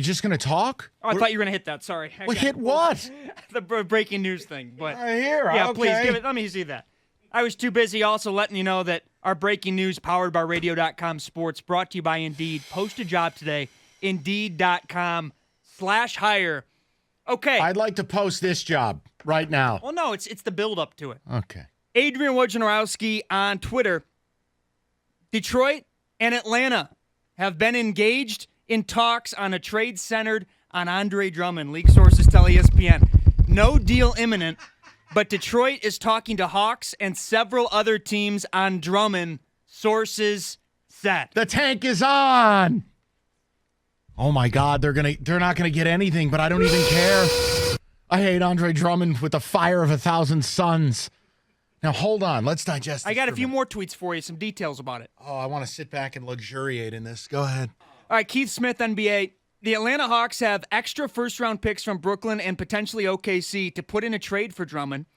just going to talk? Oh, I thought you were going to hit that. Sorry. Well, hit what? The breaking news thing. But Right here. yeah, Okay. please give it. Let me see that. I was too busy also letting you know that our breaking news powered by radio.com sports brought to you by Indeed. Post a job today. Indeed.com/hire. Okay. I'd like to post this job right now. Well, no, it's the build up to it. Okay. Adrian Wojnarowski on Twitter. Detroit and Atlanta have been engaged in talks on a trade centered on Andre Drummond. League sources tell ESPN. No deal imminent, but Detroit is talking to Hawks and several other teams on Drummond, sources said. The tank is on. Oh my God, they're not gonna get anything, but I don't even care. I hate Andre Drummond with the fire of 1,000 suns. Now hold on, let's digest this. I got a few more tweets for you, some details about it. Oh, I want to sit back and luxuriate in this. Go ahead. All right, Keith Smith, NBA. The Atlanta Hawks have extra first-round picks from Brooklyn and potentially OKC to put in a trade for Drummond.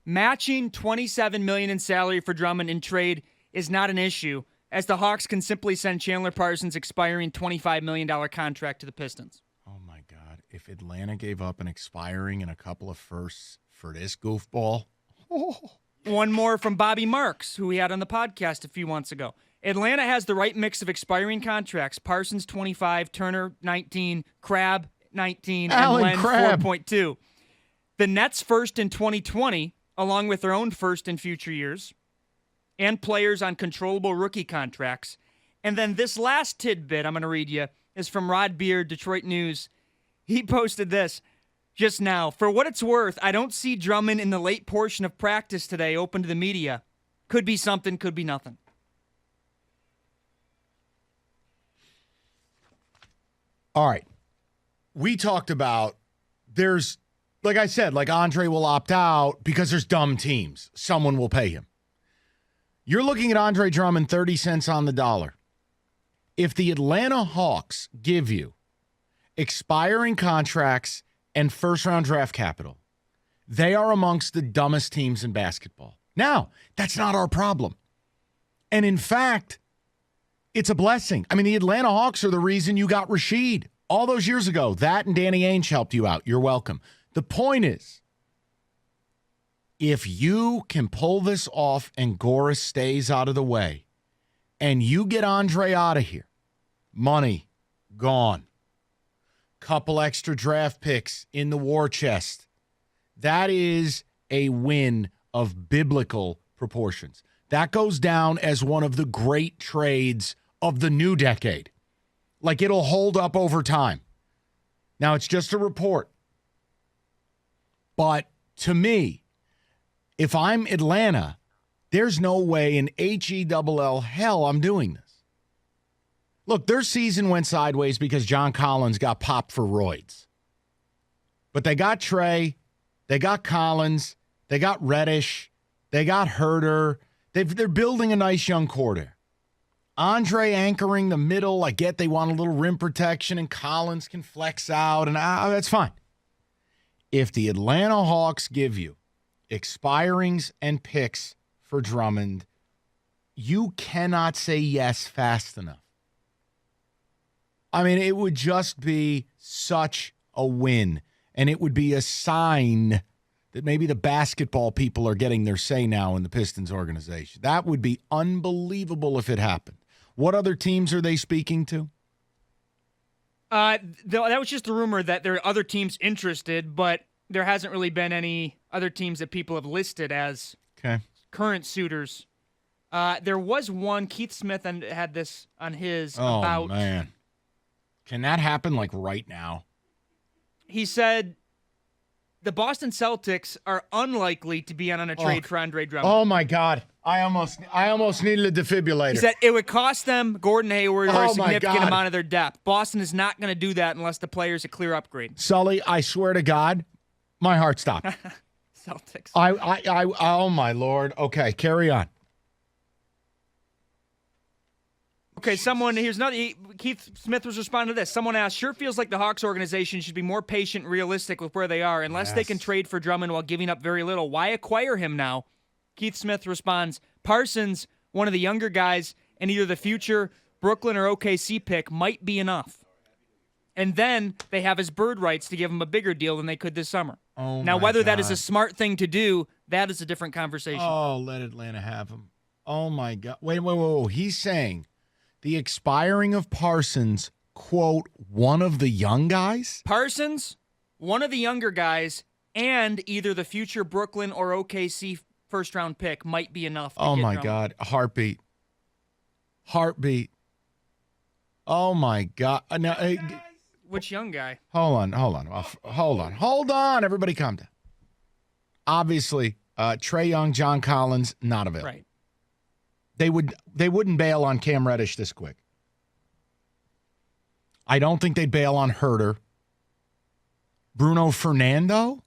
Matching $27 million in salary for Drummond in trade is not an issue, as the Hawks can simply send Chandler Parsons' expiring $25 million contract to the Pistons. Oh, my God. If Atlanta gave up an expiring and a couple of firsts for this goofball. Oh. One more from Bobby Marks, who we had on the podcast a few months ago. Atlanta has the right mix of expiring contracts. Parsons, 25, Turner, 19, Crabbe, 19, Alan and Len, Crabbe. 4.2. The Nets first in 2020, along with their own first in future years, and players on controllable rookie contracts. And then this last tidbit I'm going to read you is from Rod Beard, Detroit News. He posted this just now. For what it's worth, I don't see Drummond in the late portion of practice today open to the media. Could be something, could be nothing. All right. We talked about there's, like I said, like Andre will opt out because there's dumb teams. Someone will pay him. You're looking at Andre Drummond 30 cents on the dollar. If the Atlanta Hawks give you expiring contracts and first-round draft capital, they are amongst the dumbest teams in basketball. Now, that's not our problem. And in fact, it's a blessing. I mean, the Atlanta Hawks are the reason you got Rasheed all those years ago. That and Danny Ainge helped you out. You're welcome. The point is, if you can pull this off and Goris stays out of the way and you get Andre out of here, money gone, couple extra draft picks in the war chest, that is a win of biblical proportions. That goes down as one of the great trades of the new decade. Like, it'll hold up over time. Now, it's just a report. But to me, if I'm Atlanta, there's no way in HELL hell I'm doing this. Look, their season went sideways because John Collins got popped for roids. But they got Trey, they got Collins, they got Reddish, they got Herter. They're building a nice young core there. Andre anchoring the middle. I get they want a little rim protection and Collins can flex out, and that's fine. If the Atlanta Hawks give you expirings and picks for Drummond, you cannot say yes fast enough. I mean, it would just be such a win, and it would be a sign that maybe the basketball people are getting their say now in the Pistons organization. That would be unbelievable if it happened. What other teams are they speaking to? That was just a rumor that there are other teams interested, but there hasn't really been any other teams that people have listed as current suitors. There was one, Keith Smith had this on his about... Oh, man. Can that happen, like, right now? He said the Boston Celtics are unlikely to be on a trade for Andre Drummond. Oh, my God. I almost needed a defibrillator. He said it would cost them Gordon Hayward or a significant God. amount of their depth. Boston is not going to do that unless the player's a clear upgrade. Sully, I swear to God, my heart stopped. Celtics. Oh, my Lord. Okay, carry on. Okay, here's another. Keith Smith was responding to this. Someone asked, sure feels like the Hawks organization should be more patient and realistic with where they are. Unless they can trade for Drummond while giving up very little, why acquire him now? Keith Smith responds, Parsons, one of the younger guys, and either the future Brooklyn or OKC pick might be enough. And then they have his bird rights to give him a bigger deal than they could this summer. Oh, now, my whether God. that is a smart thing to do, that is a different conversation. Oh, let Atlanta have him. Oh, my God. Wait. He's saying the expiring of Parsons, quote, one of the young guys? Parsons, one of the younger guys, and either the future Brooklyn or OKC first-round pick might be enough. Oh, my Drummond. God. Heartbeat. Oh, my God. Now, Which young guy? hold on. Everybody calm down. Obviously, Trae Young, John Collins, not available. Right. They wouldn't bail on Cam Reddish this quick. I don't think they'd bail on Herter. Bruno Fernando?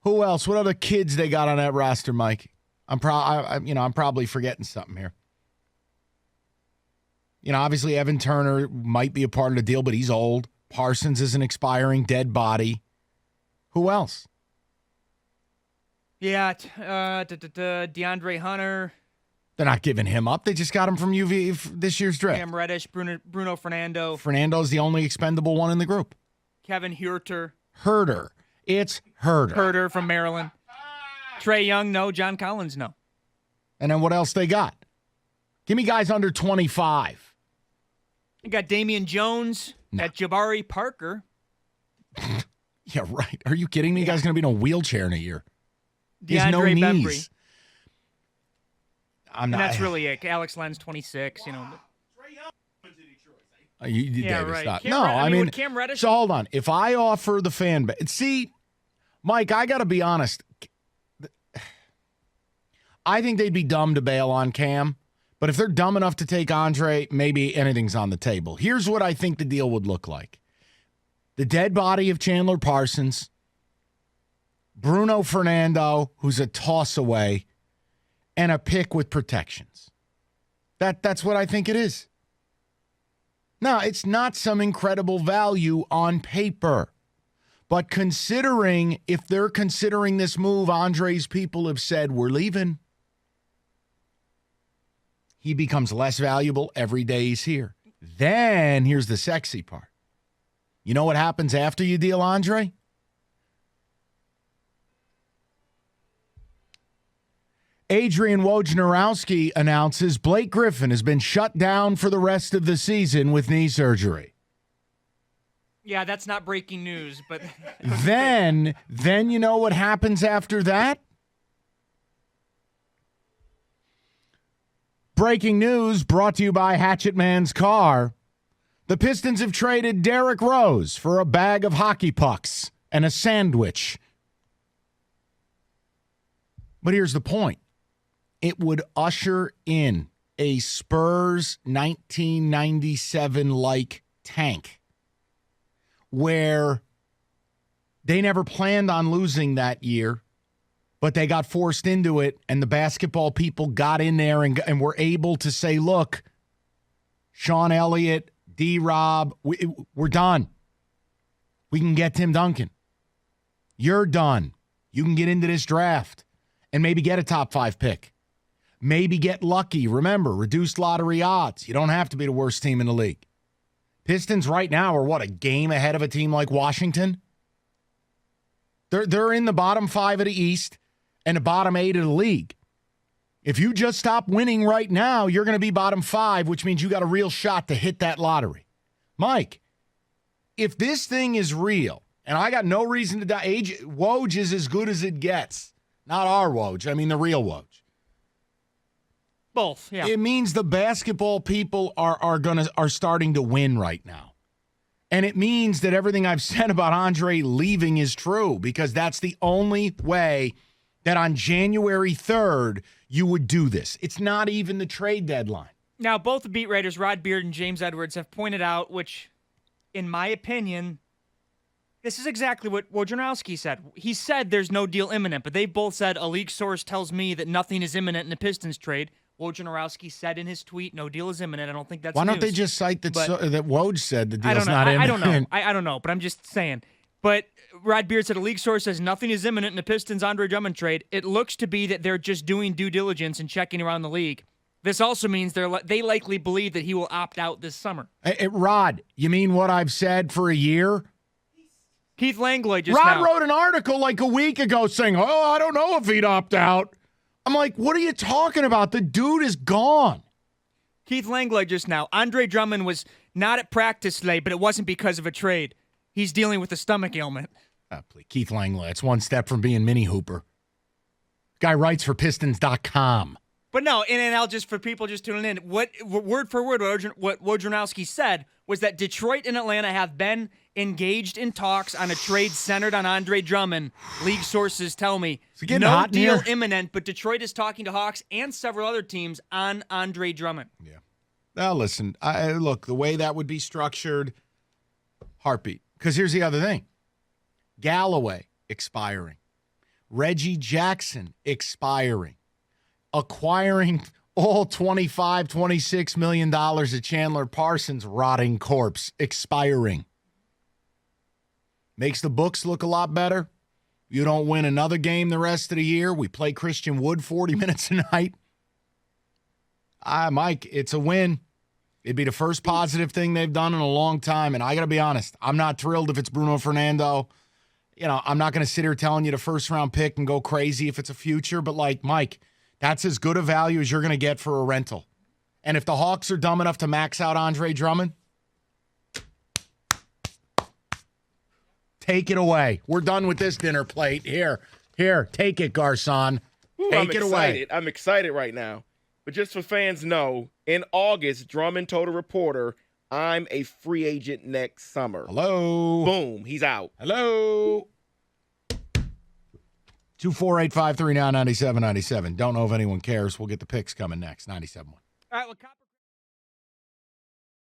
Who else? What other kids they got on that roster, Mike? I'm probably forgetting something here. Obviously Evan Turner might be a part of the deal, but he's old. Parsons is an expiring dead body. Who else? Yeah, DeAndre Hunter. They're not giving him up. They just got him from UV this year's draft. Cam Reddish, Bruno Fernando. Fernando's the only expendable one in the group. Kevin Huerter. It's Herter. Herter from Maryland. Trae Young, no. John Collins, no. And then what else they got? Give me guys under 25. You got Damian Jones, at Jabari Parker. Yeah, right. Are you kidding me? You guys going to be in a wheelchair in a year. He has no DeAndre knees. Bembry. I'm not. And that's really it. Alex Len's 26, You Yeah, David, right. stop. Cam No, Red- I mean, would Cam Reddish. so hold on. If I offer the fan base, see, Mike, I got to be honest. I think they'd be dumb to bail on Cam. But if they're dumb enough to take Andre, maybe anything's on the table. Here's what I think the deal would look like. The dead body of Chandler Parsons, Bruno Fernando, who's a toss away, and a pick with protections. That's what I think it is. Now, it's not some incredible value on paper. But considering, if they're considering this move, Andre's people have said, we're leaving. He becomes less valuable every day he's here. Then here's the sexy part. You know what happens after you deal Andre? Adrian Wojnarowski announces Blake Griffin has been shut down for the rest of the season with knee surgery. Yeah, that's not breaking news, but Then you know what happens after that? Breaking news brought to you by Hatchet Man's Car. The Pistons have traded Derrick Rose for a bag of hockey pucks and a sandwich. But here's the point. It would usher in a Spurs 1997-like tank where they never planned on losing that year, but they got forced into it, and the basketball people got in there and were able to say, look, Sean Elliott, D-Rob, we're done. We can get Tim Duncan. You're done. You can get into this draft and maybe get a top 5 pick. Maybe get lucky. Remember, reduced lottery odds. You don't have to be the worst team in the league. Pistons right now are, a game ahead of a team like Washington? They're in the bottom 5 of the East and the bottom 8 of the league. If you just stop winning right now, you're going to be bottom 5, which means you got a real shot to hit that lottery. Mike, if this thing is real, and I got no reason to die, Woj is as good as it gets. Not our Woj, I mean the real Woj. both. Yeah. It means the basketball people are starting to win right now. And it means that everything I've said about Andre leaving is true, because that's the only way that on January 3rd you would do this. It's not even the trade deadline. Now, both the beat writers, Rod Beard and James Edwards, have pointed out, which, in my opinion, this is exactly what Wojnarowski said. He said there's no deal imminent, but they both said a league source tells me that nothing is imminent in the Pistons trade. Wojnarowski said in his tweet, no deal is imminent. I don't think that's Why don't news. they just cite that Woj said the deal's not imminent? I don't know. I don't know, but I'm just saying. But Rod Beard said a league source says nothing is imminent in the Pistons Andre Drummond trade. It looks to be that they're just doing due diligence and checking around the league. This also means they likely believe that he will opt out this summer. Hey, Rod, you mean what I've said for a year? Keith Langlois just Rod now. wrote an article like a week ago saying, oh, I don't know if he'd opt out. I'm like, what are you talking about? The dude is gone. Keith Langlois just now. Andre Drummond was not at practice today, but it wasn't because of a trade. He's dealing with a stomach ailment. Please. Keith Langlois, it's one step from being Mini Hooper. Guy writes for Pistons.com. But no, and I'll just, for people just tuning in, what word for word, what Wojnarowski said was that Detroit and Atlanta have been engaged in talks on a trade centered on Andre Drummond. League sources tell me no deal imminent, but Detroit is talking to Hawks and several other teams on Andre Drummond. Yeah. Now, listen, look, the way that would be structured, heartbeat. Because here's the other thing. Galloway expiring. Reggie Jackson expiring. Acquiring all $25, $26 million of Chandler Parsons' rotting corpse expiring. Makes the books look a lot better. You don't win another game the rest of the year. We play Christian Wood 40 minutes a night. Mike, it's a win. It'd be the first positive thing they've done in a long time. And I got to be honest, I'm not thrilled if it's Bruno Fernando. You know, I'm not going to sit here telling you the first-round pick and go crazy if it's a future. But, like, Mike, that's as good a value as you're going to get for a rental. And if the Hawks are dumb enough to max out Andre Drummond, take it away. We're done with this dinner plate. Here, take it, Garcon. Take it away. I'm excited right now. But just so fans know, in August, Drummond told a reporter, I'm a free agent next summer. Hello. Boom, he's out. Hello. 248-539-9797. Don't know if anyone cares. We'll get the picks coming next. 97.1. All right, well,